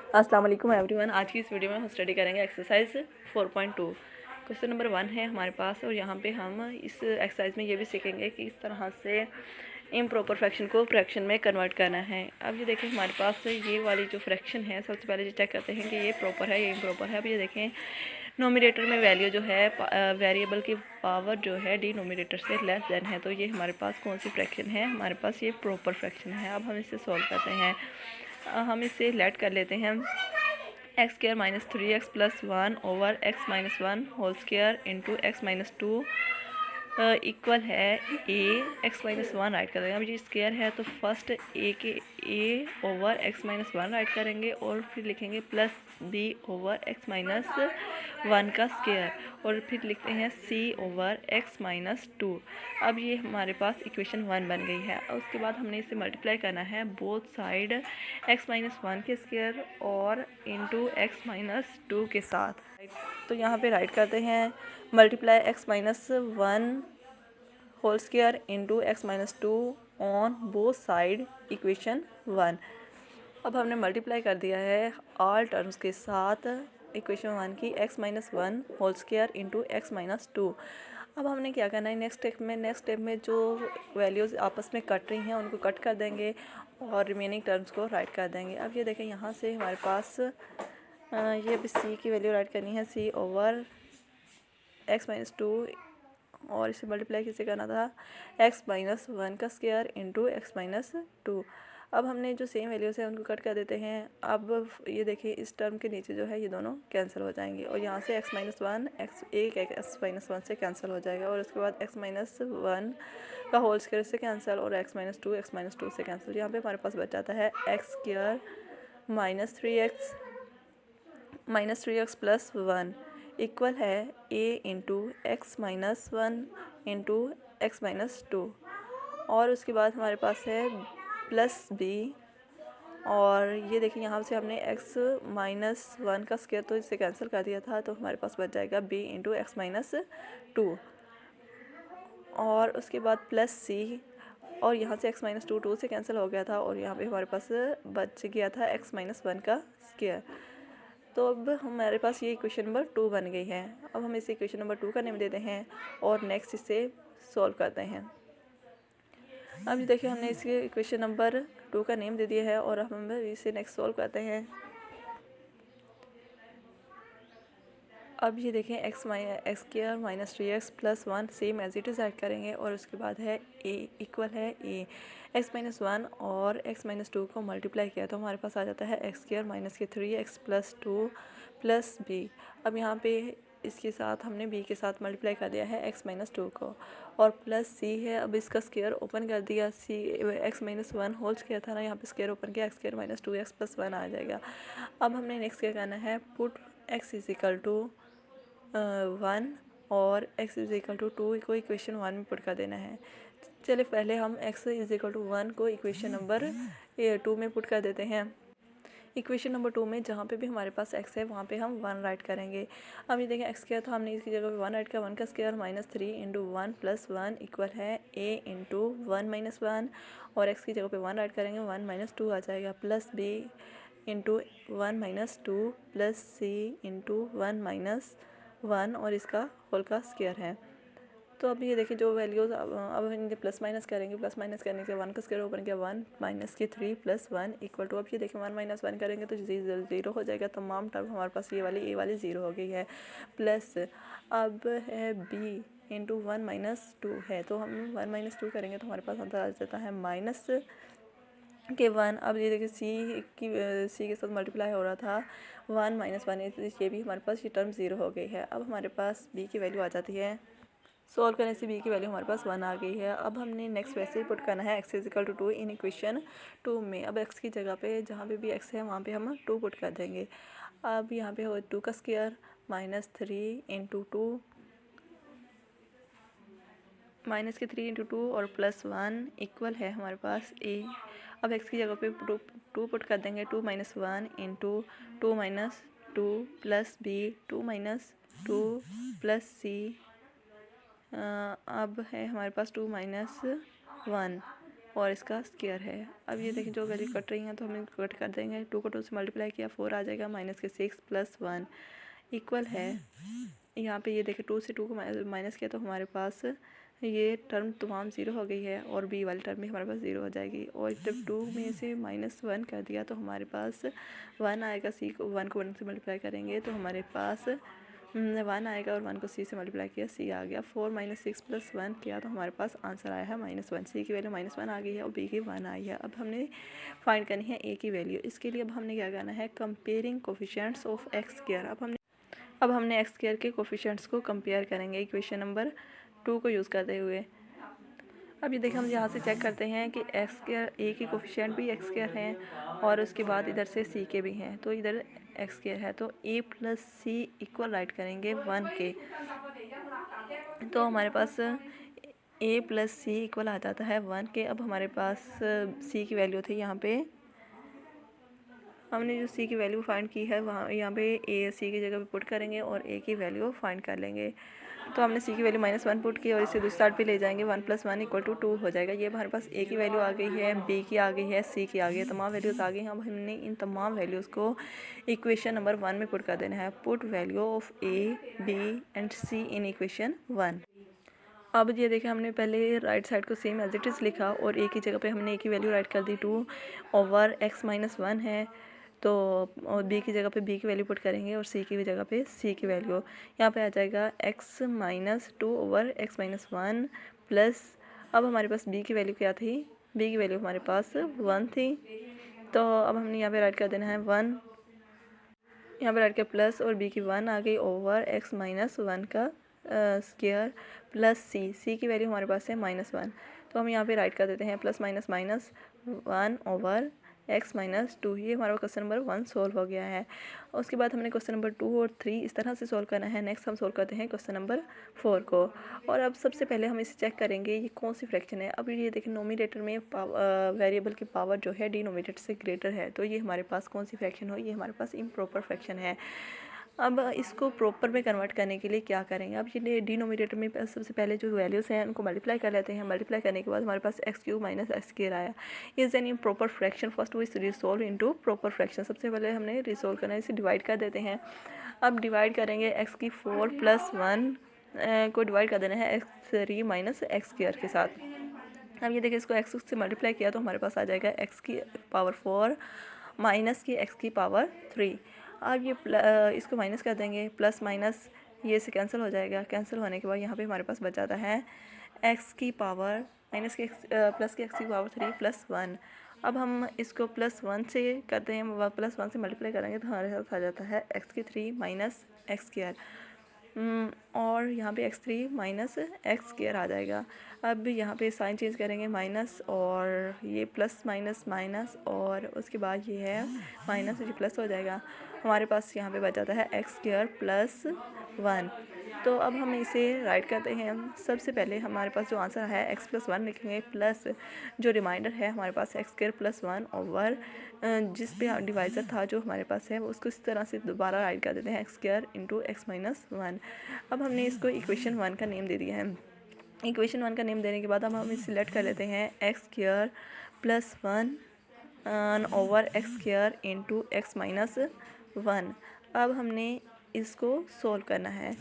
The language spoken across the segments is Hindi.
अस्सलाम वालेकुम एवरीवन। आज की इस वीडियो में हम स्टडी करेंगे एक्सरसाइज 4.2। क्वेश्चन नंबर 1 है हमारे पास और यहाँ पे हम इस एक्सरसाइज में ये भी सीखेंगे कि इस तरह से इम्प्रॉपर फ्रैक्शन को फ्रैक्शन में कन्वर्ट करना है। अब ये देखें हमारे पास ये वाली जो फ्रैक्शन है, सबसे पहले ये चेक करते हैं कि ये प्रॉपर है, ये इम्प्रॉपर है। अब ये देखें नोमिनेटर में वैल्यू जो है वेरिएबल की पावर जो है डिनोमिनेटर से लेस देन है, तो ये हमारे पास कौन सी फ्रैक्शन है? हमारे पास ये प्रॉपर फ्रैक्शन है। अब हम इसे सॉल्व करते हैं। हम इसे लेट कर लेते हैं x square minus 3x plus 1 over x minus 1 whole square into x minus 2 equal है ए एक्स माइनस 1 राइट करेंगे। अब ये स्क्वायर है तो फर्स्ट ए के a over x minus 1 right करेंगे और फिर लिखेंगे plus b over x minus 1 का स्क्वायर और फिर लिखते हैं सी ओवर एक्स माइनस 2। अब ये हमारे पास इक्वेशन 1 बन गई है। उसके बाद हमने इसे मल्टीप्लाई करना है बोथ साइड एक्स माइनस 1 के स्क्वायर और इंटू एक्स माइनस 2 के साथ। तो यहाँ पे राइट करते हैं multiply x minus 1 whole square into x minus 2 on both side equation 1। अब हमने मल्टीप्लाई कर दिया है ऑल टर्म्स के साथ इक्वेशन 1 की x minus 1 whole square into x minus 2। अब हमने क्या करना है नेक्स्ट स्टेप में जो वैल्यूज़ आपस में कट रही हैं उनको कट कर देंगे और रिमेनिंग टर्म्स को राइट कर देंगे। अब ये देखें यहाँ से हमारे पास ये अभी सी की वैल्यू राइट करनी है, सी ओवर एक्स माइनस 2 और इसे मल्टीप्लाई किसे करना था एक्स माइनस 1 का स्क्वायर इंटू एक्स माइनस 2। अब हमने जो सेम वैल्यूज़ है उनको कट कर देते हैं। अब ये देखिए इस टर्म के नीचे जो है ये दोनों कैंसिल हो जाएंगे और यहाँ से एक्स माइनस 1 एक्स माइनस 1 से कैंसिल हो जाएगा और उसके बाद एक्स माइनस 1 का होल स्क्वायर से कैंसिल और एक्स माइनस 2 से कैंसिल। यहाँ पे हमारे पास बच जाता है x square minus three x plus 1 equal है a into x minus 1 into x minus 2 और उसके बाद हमारे पास है प्लस बी और ये देखिए यहाँ से हमने x माइनस 1 का स्क्वायर तो इससे कैंसिल कर दिया था, तो हमारे पास बच जाएगा b इंटू एक्स माइनस 2 और उसके बाद प्लस सी और यहाँ से x माइनस 2 से कैंसिल हो गया था और यहाँ पे हमारे पास बच गया था x माइनस 1 का स्क्वायर। तो अब हमारे पास ये इक्वेशन नंबर 2 बन गई है। अब हम इसे इक्वेशन नंबर 2 का नेम देते हैं और नेक्स्ट इसे सॉल्व करते हैं। अब ये देखिए हमने इसके इक्वेशन नंबर 2 का नेम दे दिया है और अब हम इसे नेक्स्ट सॉल्व करते हैं। अब ये देखें x square minus 3x plus 1 same as it is add करेंगे और उसके बाद है a इक्वल है a एक्स माइनस 1 और एक्स माइनस 2 को मल्टीप्लाई किया तो हमारे पास आ जाता है एक्स स्क्वायर माइनस के 3x प्लस 2 प्लस b। अब यहाँ पे इसके साथ हमने b के साथ मल्टीप्लाई कर दिया है एक्स माइनस 2 को और प्लस c है। अब इसका स्क्वायर ओपन कर दिया, c x minus 1 whole square था ना, यहाँ पे स्क्वायर ओपन किया, x square minus 2x plus 1 आ जाएगा। अब हमने नेक्स्ट क्या करना है put x is equal to 1 और x इज इक्वल टू 2 को इक्वेशन 1 में पुट कर देना है। चलिए पहले हम x इज इक्वल टू 1 को इक्वेशन नंबर 2 में पुट कर देते हैं। इक्वेशन नंबर 2 में जहाँ पे भी हमारे पास x है वहाँ पे हम 1 राइट करेंगे। अब ये देखें x स्क्वायर तो हमने इसकी जगह पे 1 राइट किया, 1 का square minus 3 into 1 plus 1 equal है a इंटू 1 माइनस 1 और x की जगह पे 1 राइट करेंगे, 1 माइनस 2 आ जाएगा plus b into 1 minus 2 plus c into 1 minus 1 और इसका होल का स्क्वायर है। तो अब ये देखिए जो वैल्यूज़ अब इनके प्लस माइनस करेंगे, प्लस माइनस करने से 1 का स्क्वायर ओपन किया 1 माइनस के 3 प्लस 1 इक्वल टू, अब ये देखिए 1 माइनस 1 करेंगे तो ज़ीरो हो जाएगा। तमाम टर्म हमारे पास ये वाली ज़ीरो हो गई है। प्लस अब है b इंटू 1 माइनस 2 है तो हम 1 माइनस 2 करेंगे तो हमारे पास आंसर आ जाता है माइनस के 1। अब ये देखिए सी के साथ मल्टीप्लाई हो रहा था 1 माइनस 1, ये भी हमारे पास ये टर्म ज़ीरो हो गई है। अब हमारे पास b की वैल्यू आ जाती है, सॉल्व करने से b की वैल्यू हमारे पास 1 आ गई है। अब हमने नेक्स्ट वैसे ही पुट करना है x is equal to 2 in equation 2 में। अब x की जगह पे जहाँ पे भी x है वहाँ पे हम 2 पुट कर देंगे। अब यहाँ पे हो 2 का स्क्वायर माइनस 3 इंटू 2 माइनस के 3 इंटू 2 और प्लस 1 इक्वल है हमारे पास a। अब x की जगह पे 2 पुट कर देंगे, 2 minus 1 into 2 minus 2 plus b 2 minus 2 plus c अब है हमारे पास 2 माइनस 1 और इसका स्क्वायर है। अब ये देखिए जो वैल्यू कट रही हैं तो हम इनको कट कर देंगे। 2 को 2 से मल्टीप्लाई किया 4 आ जाएगा, माइनस के 6 प्लस 1 इक्वल है, यहाँ पे ये देखिए 2 से 2 को माइनस किया तो हमारे पास ये टर्म तमाम ज़ीरो हो गई है और बी वाली टर्म भी हमारे पास ज़ीरो हो जाएगी। और जब 2 में से -1 कर दिया तो हमारे पास 1 आएगा। सी को 1 को 1 से मल्टीप्लाई करेंगे तो हमारे पास 1 आएगा और 1 को सी से मल्टीप्लाई किया सी आ गया। 4 - 6 + 1 किया तो हमारे पास आंसर आया है -1। सी की वैल्यू -1 आ गई है और बी की 1 आई है। अब हमने फाइंड करनी है ए की वैल्यू। इसके लिए अब हमने क्या करना है, comparing coefficients of x square. अब हमने एक्स स्क्वायर के कोफिशिएंट्स को कंपेयर करेंगे इक्वेशन नंबर 2 को यूज़ करते हुए। अब ये देखिए हम यहाँ से चेक करते हैं कि एक्स स्क्वायर ए की कोफिशिएंट भी एक्स स्क्वायर हैं और उसके बाद इधर से सी के भी हैं, तो इधर एक्स स्क्वायर है तो ए प्लस सी इक्वल राइट करेंगे 1 के, तो हमारे पास ए प्लस सी इक्वल आ जाता है 1 के। अब हमारे पास सी की वैल्यू थी, यहाँ पे हमने जो सी की वैल्यू फाइंड की है वहाँ यहाँ पे ए सी की जगह पे पुट करेंगे और ए की वैल्यू फाइंड कर लेंगे। तो हमने सी की वैल्यू -1 पुट की और इसे दूसरी साइड पे ले जाएंगे, 1 + 1 = 2 हो जाएगा। ये हमारे पास ए की वैल्यू आ गई है, बी की आ गई है, सी की आ गई है, तमाम वैल्यूज़ आ गई हैं। अब हमने इन तमाम वैल्यूज़ को इक्वेशन नंबर 1 में पुट कर देना है। Put value of a, b and c in equation 1। अब ये देखिए हमने पहले राइट साइड को सेम एज इट इज़ लिखा और ए की जगह पे हमने ए की वैल्यू राइट कर दी 2/x - 1 है, तो और बी की जगह पे बी की वैल्यू पुट करेंगे और सी की जगह पे सी की वैल्यू यहाँ पे आ जाएगा x - 2/x - 1 प्लस, अब हमारे पास बी की वैल्यू क्या थी, बी की वैल्यू हमारे पास 1 थी, तो अब हमने यहाँ पे राइट कर देना है 1, यहाँ पे राइट किया प्लस और बी की 1 आ गई ओवर x - 1 का स्क्वायर प्लस सी की वैल्यू हमारे पास है -1, तो हम यहाँ पे राइट कर देते हैं +-1/(1) x - 2। ये हमारा क्वेश्चन नंबर 1 सोल्व हो गया है। उसके बाद हमने क्वेश्चन नंबर 2 और 3 इस तरह से सोल्व करना है। नेक्स्ट हम सोल्व करते हैं क्वेश्चन नंबर 4 को। और अब सबसे पहले हम इसे चेक करेंगे ये कौन सी फ्रैक्शन है। अब ये देखिए नोमिनेटर में वेरिएबल की पावर जो है डिनोमिनेटर से ग्रेटर है, तो ये हमारे पास कौन सी फ्रैक्शन हो, ये हमारे पास इम्प्रॉपर फ्रैक्शन है। अब इसको प्रॉपर में कन्वर्ट करने के लिए क्या करेंगे, अब ये डिनोमिनेटर में सबसे पहले जो वैल्यूज़ हैं उनको मल्टीप्लाई कर लेते हैं। मल्टीप्लाई करने के बाद हमारे पास x³ - x² आया। Is an improper fraction, first we resolve into proper fraction. सबसे पहले हमने रिसोल्व करना है, इसे डिवाइड कर देते हैं। अब डिवाइड करेंगे x⁴ + 1 को डिवाइड कर देना है x³ - x² के साथ। अब ये देखिए इसको x से मल्टीप्लाई किया तो हमारे पास आ जाएगा x⁴ माइनस की x⁴। अब ये इसको माइनस कर देंगे, प्लस माइनस ये से कैंसिल हो जाएगा। कैंसिल होने के बाद यहाँ पे हमारे पास बच जाता है x⁻, माइनस की प्लस की x⁴ प्लस 1। अब हम इसको +1 से करते हैं, +1 से मल्टीप्लाई करेंगे तो हमारे पास आ जाता है x³ - x²। और यहाँ पे x3 - x² आ जाएगा। अब यहाँ पे साइन चेंज करेंगे माइनस और ये प्लस माइनस माइनस और उसके बाद ये है माइनस, ये प्लस हो जाएगा। हमारे पास यहाँ पे बच जाता है x² + 1। तो अब हम इसे राइट करते हैं। सबसे पहले हमारे पास जो आंसर है x + 1 लिखेंगे, प्लस जो रिमाइंडर है हमारे पास x² + 1 ओवर जिस पे डिवाइज़र था जो हमारे पास है उसको इस तरह से दोबारा राइट कर देते हैं x² × x - 1। अब हमने इसको इक्वेशन 1 का नेम दे दिया है। इक्वेशन 1 का नेम देने के बाद अब हम इसे सिलेक्ट कर लेते हैं x² + 1 ओवर x² × x - 1। अब हमने इसको सोल्व करना है।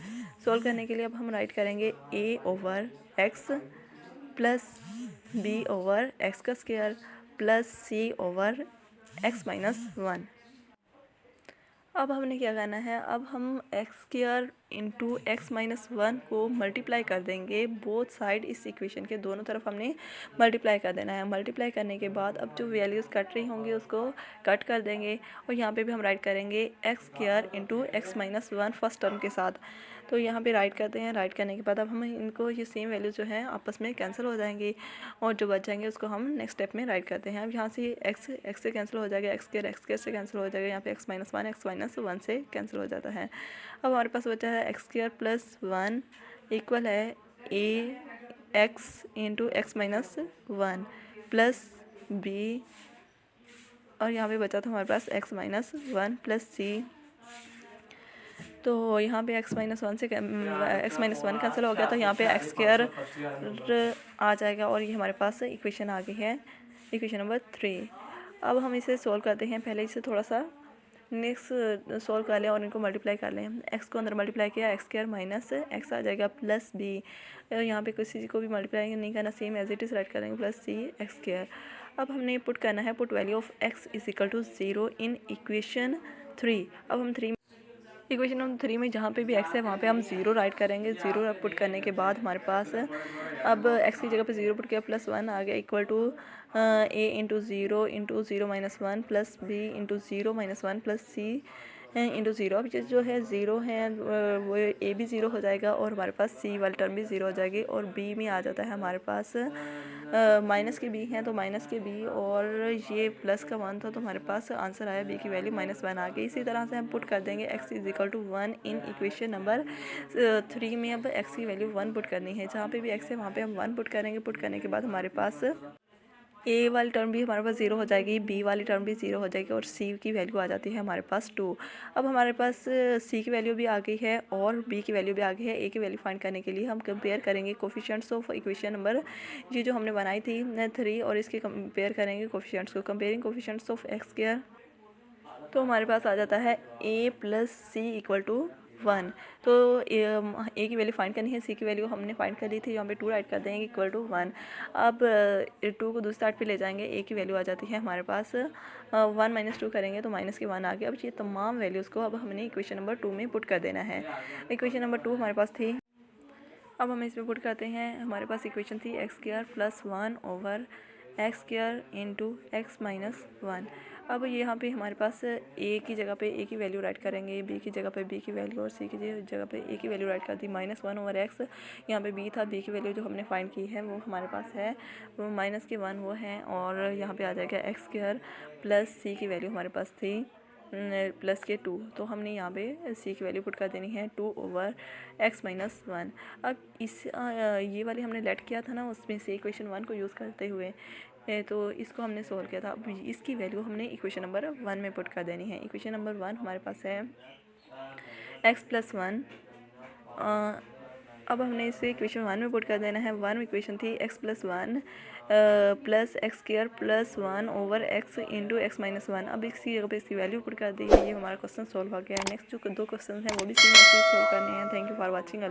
सोल्व करने के लिए अब हम राइट करेंगे a/x प्लस b/x का स्क्वायर प्लस c/x - 1। अब हमने क्या करना है, अब हम x² × x - 1 को मल्टीप्लाई कर देंगे। बोथ साइड इस इक्वेशन के दोनों तरफ हमने मल्टीप्लाई कर देना है। मल्टीप्लाई करने के बाद अब जो वैल्यूज़ कट रही होंगी उसको कट कर देंगे और यहाँ पे भी हम राइट करेंगे x² × x - 1 फर्स्ट टर्म के साथ। तो यहाँ पे राइट करते हैं। राइट करने के बाद अब हम इनको ये सेम वैल्यूज़ जो हैं आपस में कैंसिल हो जाएंगी और जो बच जाएंगे उसको हम नेक्स्ट स्टेप में राइट करते हैं। अब यहाँ से x से कैंसिल हो जाएगा, x² से कैंसिल हो जाएगा, यहाँ पे x - 1 x - 1 से कैंसिल हो जाता है। अब हमारे पास बचा है x² + 1 इक्वल है ax × x - 1 प्लस b और यहाँ पे बचा था हमारे पास x - 1 प्लस c तो यहाँ पे x-1 से x-1 कैंसिल हो गया, तो यहाँ पे x² आ जाएगा और ये हमारे पास इक्वेशन आ गई है, इक्वेशन नंबर 3। अब हम इसे सोल्व करते हैं। पहले इसे थोड़ा सा नेक्स्ट सोल्व कर लें और इनको मल्टीप्लाई कर लें। x को अंदर मल्टीप्लाई किया, x² माइनस x आ जाएगा प्लस b। यहाँ पे किसी को भी मल्टीप्लाई नहीं करना, same as it is right करेंगे, प्लस c x²। अब हमने पुट करना है, put value of x is equal to 0 in equation 3। अब हम इक्वेशन नंबर 3 में जहाँ पे भी x है वहाँ पे हम 0 राइट करेंगे। 0 पुट करने के बाद हमारे पास अब x की जगह पे 0 पुट किया, +1 आ गया, equal to a into 0 minus 1 plus b into 0 minus 1 plus c into 0। अब ये जो है 0 है वो a भी 0 हो जाएगा और हमारे पास c वाली टर्म भी 0 हो जाएगी और b में आ जाता है हमारे पास माइनस के b हैं तो माइनस के b और ये प्लस का 1 था तो हमारे पास आंसर आया b की वैल्यू -1 आ गई। इसी तरह से हम पुट कर देंगे x is equal to 1 in equation number 3 में। अब x की वैल्यू 1 पुट करनी है, जहाँ पे भी x है वहाँ पे हम 1 पुट करेंगे। पुट करने के बाद हमारे पास a वाली टर्म भी हमारे पास 0 हो जाएगी, b वाली टर्म भी 0 हो जाएगी और c की वैल्यू आ जाती है हमारे पास 2। अब हमारे पास c की वैल्यू भी आ गई है और b की वैल्यू भी आ गई है। a की वैल्यू फाइंड करने के लिए हम कंपेयर करेंगे कोफिशिएंट्स ऑफ इक्वेशन नंबर, ये जो हमने बनाई थी 3, और इसके कंपेयर करेंगे कोफिशिएंट्स को। कंपेयरिंग कोफिशिएंट्स ऑफ x², तो हमारे पास आ जाता है a plus c equal to 1। तो a की वैल्यू फाइंड करनी है, c की वैल्यू हमने फाइंड कर ली थी, यहाँ पे 2 राइट कर देंगे इक्वल टू 1। अब 2 को दूसरी साइड पे ले जाएंगे, a की वैल्यू आ जाती है हमारे पास 1 माइनस 2 करेंगे तो माइनस के 1 आ गया। अब ये तमाम वैल्यूज़ को अब हमने इक्वेशन नंबर 2 में पुट कर देना है। इक्वेशन नंबर 2 हमारे पास थी, अब हम इसमें पुट करते हैं। हमारे पास इक्वेशन थी x² plus 1 over x² into x minus 1। अब यहाँ पे हमारे पास a की जगह पे a की वैल्यू राइट करेंगे, b की जगह पे b की वैल्यू और c की जगह पे a की वैल्यू राइट कर दी। -1 ओवर x, यहाँ पे b था, b की वैल्यू जो हमने फाइंड की है वो हमारे पास है वो -1 वो है और यहाँ पे आ जाएगा x² प्लस c की वैल्यू हमारे पास थी प्लस के 2, तो हमने यहाँ पे c की वैल्यू पुट कर देनी है 2 ओवर x माइनस 1। अब इस ये वाली हमने लेट किया था ना, उसमें से इक्वेशन 1 को यूज़ करते हुए तो इसको हमने सोल्व किया था। अब इसकी वैल्यू हमने इक्वेशन नंबर 1 में पुट कर देनी है। इक्वेशन नंबर 1 हमारे पास है x प्लस 1। अब हमने इसे इक्वेशन 1 में पुट कर देना है। 1 इक्वेशन थी x plus 1 plus x² plus 1 over x into x minus 1। अब इसकी जगह पे इसकी वैल्यू पुट कर दी है। ये हमारा क्वेश्चन सोल्व हो गया है। नेक्स्ट जो 2 क्वेश्चन हैं वो भी सेम ऐसे ही सोल्व करने हैं। Thank you for watching.